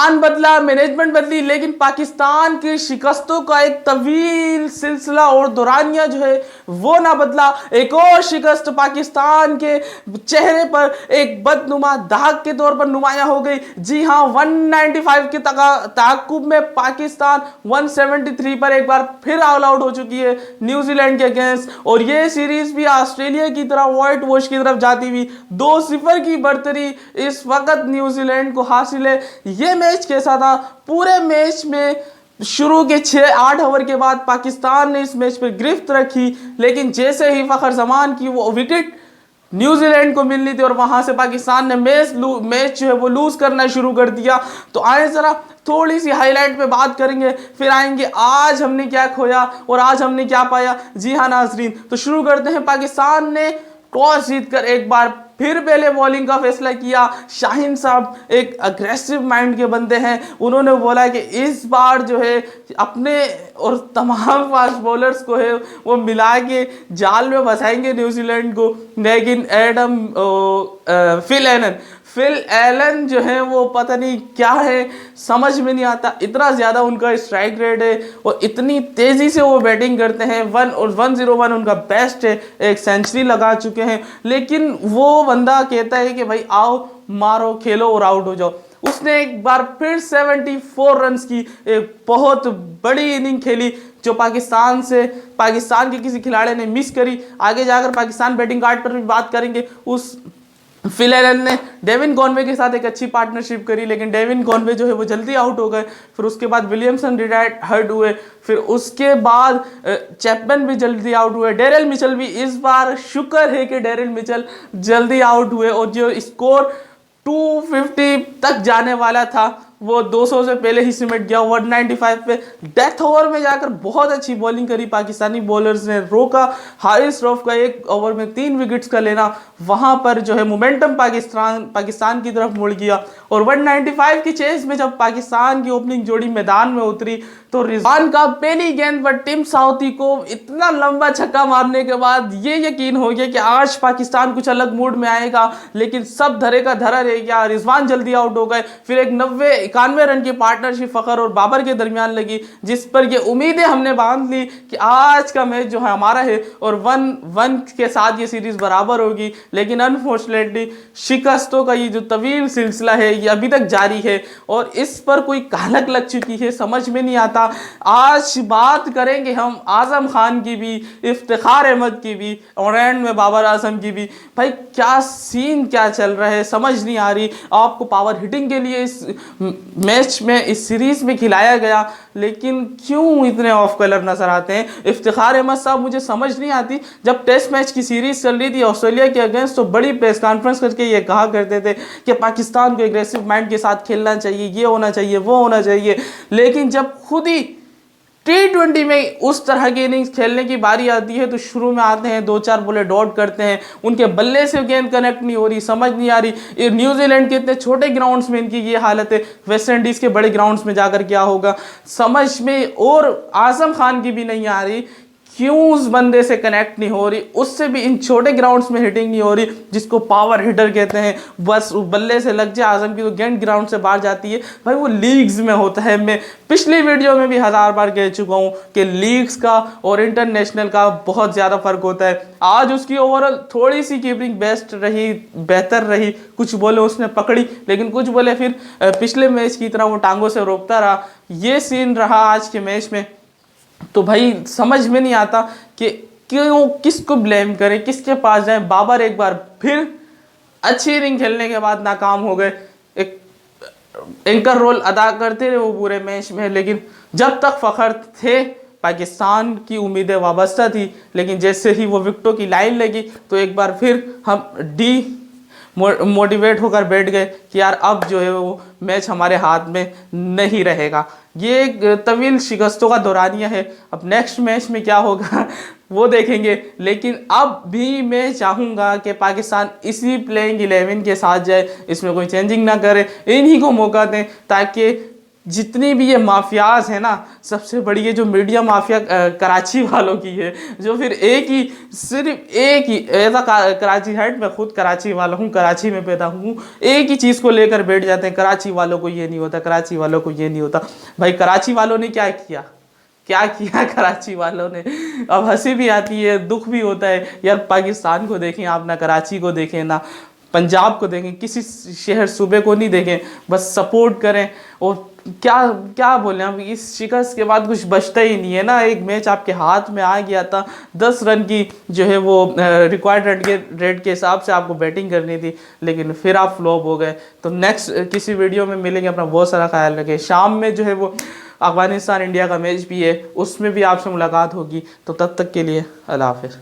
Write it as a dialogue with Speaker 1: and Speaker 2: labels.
Speaker 1: कप्तान बदला, मैनेजमेंट बदली, लेकिन पाकिस्तान की शिकस्तों का एक तवील सिलसिला और दौरानिया जो है वो ना बदला। एक और शिकस्त पाकिस्तान के चेहरे पर एक बदनुमा दाग के तौर पर नुमाया हो गई। जी हाँ, 195 के ताकुब में पाकिस्तान 173 पर एक बार फिर ऑल आउट हो चुकी है न्यूजीलैंड के अगेंस्ट, और ये सीरीज भी ऑस्ट्रेलिया की तरह व्हाइट वॉश की तरफ जाती हुई 2-0 की बढ़तरी इस वक्त न्यूजीलैंड को हासिल है। ये मैच कैसा था? पूरे मैच में शुरू के 6-8 ओवर के बाद पाकिस्तान ने इस मैच पर गिरफ्त रखी, लेकिन जैसे ही फखर जमान की वो विकेट न्यूजीलैंड को मिलनी थी और वहां से पाकिस्तान ने मैच जो है वो लूज करना शुरू कर दिया। तो आए जरा थोड़ी सी हाईलाइट पे बात करेंगे, फिर आएंगे आज हमने क्या खोया और आज हमने क्या पाया। जी हाँ नाजरीन, तो शुरू करते हैं। पाकिस्तान ने टॉस जीतकर एक बार फिर पहले बॉलिंग का फैसला किया। शाहीन साहब एक अग्रेसिव माइंड के बंदे हैं, उन्होंने बोला कि इस बार जो है अपने और तमाम फास्ट बॉलर्स को है वो मिला के जाल में फंसाएंगे न्यूजीलैंड को। लेकिन फिल एलन जो है वो पता नहीं क्या है, समझ में नहीं आता। इतना ज़्यादा उनका स्ट्राइक रेट है और इतनी तेज़ी से वो बैटिंग करते हैं। 101 उनका बेस्ट है, एक सेंचुरी लगा चुके हैं। लेकिन वो बंदा कहता है कि भाई आओ मारो खेलो और आउट हो जाओ। उसने एक बार फिर 74 रन्स की एक बहुत बड़ी इनिंग खेली जो पाकिस्तान के किसी खिलाड़ी ने मिस करी। आगे जाकर पाकिस्तान बैटिंग कार्ड पर भी बात करेंगे। उस फिल एलन ने डेविन कॉनवे के साथ एक अच्छी पार्टनरशिप करी, लेकिन डेविन कॉनवे जो है वो जल्दी आउट हो गए। फिर उसके बाद विलियमसन रिटायर्ड हर्ट हुए, फिर उसके बाद चैपमैन भी जल्दी आउट हुए। डेरिल मिचेल भी इस बार शुक्र है कि डेरिल मिचेल जल्दी आउट हुए, और जो स्कोर 250 तक जाने वाला था वो 200 से पहले ही सिमट गया 195 पे। डेथ ओवर में जाकर बहुत अच्छी बॉलिंग करी पाकिस्तानी बॉलर्स ने, रोका हारिस रऊफ का एक ओवर में 3 विकेट्स का लेना। वहां पर जो है मोमेंटम पाकिस्तान की तरफ मुड़ गया, और 195 की चेज में जब पाकिस्तान की ओपनिंग जोड़ी मैदान में उतरी तो रिजवान का पहली गेंद पर टिम साउथी को इतना लंबा छक्का मारने के बाद ये यकीन हो गया कि आज पाकिस्तान कुछ अलग मूड में आएगा, लेकिन सब धरे का धरा रह गया। रिजवान जल्दी आउट हो गए। फिर एक 91 रन की पार्टनरशिप फखर और बाबर के दरमियान लगी, जिस पर ये उम्मीदें हमने बांध ली कि आज का मैच जो है हमारा है और 1-1 के साथ ये सीरीज बराबर होगी। लेकिन अनफॉर्चुनेटली शिकस्तों का ये जो तवील सिलसिला है ये अभी तक जारी है और इस पर कोई कालक लग चुकी है, समझ में नहीं आता। आज बात करेंगे हम आजम खान की भी, इफ्तिखार अहमद की भी और एंड में बाबर आजम की भी। भाई क्या सीन क्या चल रहा है समझ नहीं आ रही। आपको पावर हिटिंग के लिए इस मैच में, इस सीरीज में खिलाया गया, लेकिन क्यों इतने ऑफ कलर नजर आते हैं। इफ्तिखार अहमद साहब मुझे समझ नहीं आती, जब टेस्ट मैच की सीरीज चल रही थी ऑस्ट्रेलिया के अगेंस्ट तो बड़ी प्रेस कॉन्फ्रेंस करके ये कहा करते थे कि पाकिस्तान को एग्रेसिव माइंड के साथ खेलना चाहिए, ये होना चाहिए, वो होना चाहिए। लेकिन जब खुद ही T20 में उस तरह की इनिंग्स खेलने की बारी आती है तो शुरू में आते हैं 2-4 बॉलें डॉट करते हैं, उनके बल्ले से गेंद कनेक्ट नहीं हो रही, समझ नहीं आ रही। न्यूजीलैंड के इतने छोटे ग्राउंड्स में इनकी ये हालत है, वेस्ट इंडीज़ के बड़े ग्राउंड्स में जाकर क्या होगा समझ में। और आजम खान की भी नहीं आ रही, क्यों उस बंदे से कनेक्ट नहीं हो रही, उससे भी इन छोटे ग्राउंड्स में हिटिंग नहीं हो रही जिसको पावर हिटर कहते हैं। बस बल्ले से लग जाए आजम की तो गेंद ग्राउंड से बाहर जाती है। भाई वो लीग्स में होता है। मैं पिछली वीडियो में भी 1000 बार कह चुका हूँ कि लीग्स का और इंटरनेशनल का बहुत ज़्यादा फर्क होता है। आज उसकी ओवरऑल थोड़ी सी कीपिंग बेहतर रही, कुछ बॉलें उसने पकड़ी, लेकिन कुछ बॉलें फिर पिछले मैच की तरह वो टांगों से रोकता रहा। ये सीन रहा आज के मैच में। तो भाई समझ में नहीं आता कि क्यों, किसको ब्लेम करें, किसके पास जाएं। बाबर एक बार फिर अच्छी इनिंग खेलने के बाद नाकाम हो गए। एक एंकर रोल अदा करते रहे वो पूरे मैच में, लेकिन जब तक फखर थे पाकिस्तान की उम्मीदें वाबस्ता थी। लेकिन जैसे ही वो विकेटों की लाइन लगी तो एक बार फिर हम मोटिवेट होकर बैठ गए कि यार अब जो है वो मैच हमारे हाथ में नहीं रहेगा। ये एक तवील शिकस्तों का दौरानिया है। अब नेक्स्ट मैच में क्या होगा वो देखेंगे, लेकिन अब भी मैं चाहूँगा कि पाकिस्तान इसी प्लेइंग 11 के साथ जाए, इसमें कोई चेंजिंग ना करे, इन्हीं को मौका दें ताकि जितनी भी ये माफियाज है ना, सबसे बड़ी ये जो मीडिया माफिया कराची वालों की है, जो फिर सिर्फ एक ही ऐसा कराची हेड, मैं खुद कराची वाला हूँ, कराची में पैदा हूँ, एक ही चीज़ को लेकर बैठ जाते हैं, कराची वालों को ये नहीं होता, कराची वालों को ये नहीं होता। भाई कराची वालों ने क्या किया, क्या किया कराची वालों ने? अब हंसी भी आती है, दुख भी होता है यार। पाकिस्तान को देखें आप, ना कराची को देखें, ना पंजाब को देखें, किसी शहर सूबे को नहीं देखें, बस सपोर्ट करें। और क्या क्या बोले हम, इस शिकस्त के बाद कुछ बचता ही नहीं है ना। एक मैच आपके हाथ में आ गया था, 10 रन की जो है वो रिक्वायर्ड रेट के हिसाब से आपको बैटिंग करनी थी, लेकिन फिर आप फ्लॉप हो गए। तो नेक्स्ट किसी वीडियो में मिलेंगे, अपना बहुत सारा ख्याल रखें। शाम में जो है वो अफगानिस्तान इंडिया का मैच भी है, उसमें भी आपसे मुलाकात होगी। तो तब तक के लिए अल्लाह हाफिज़।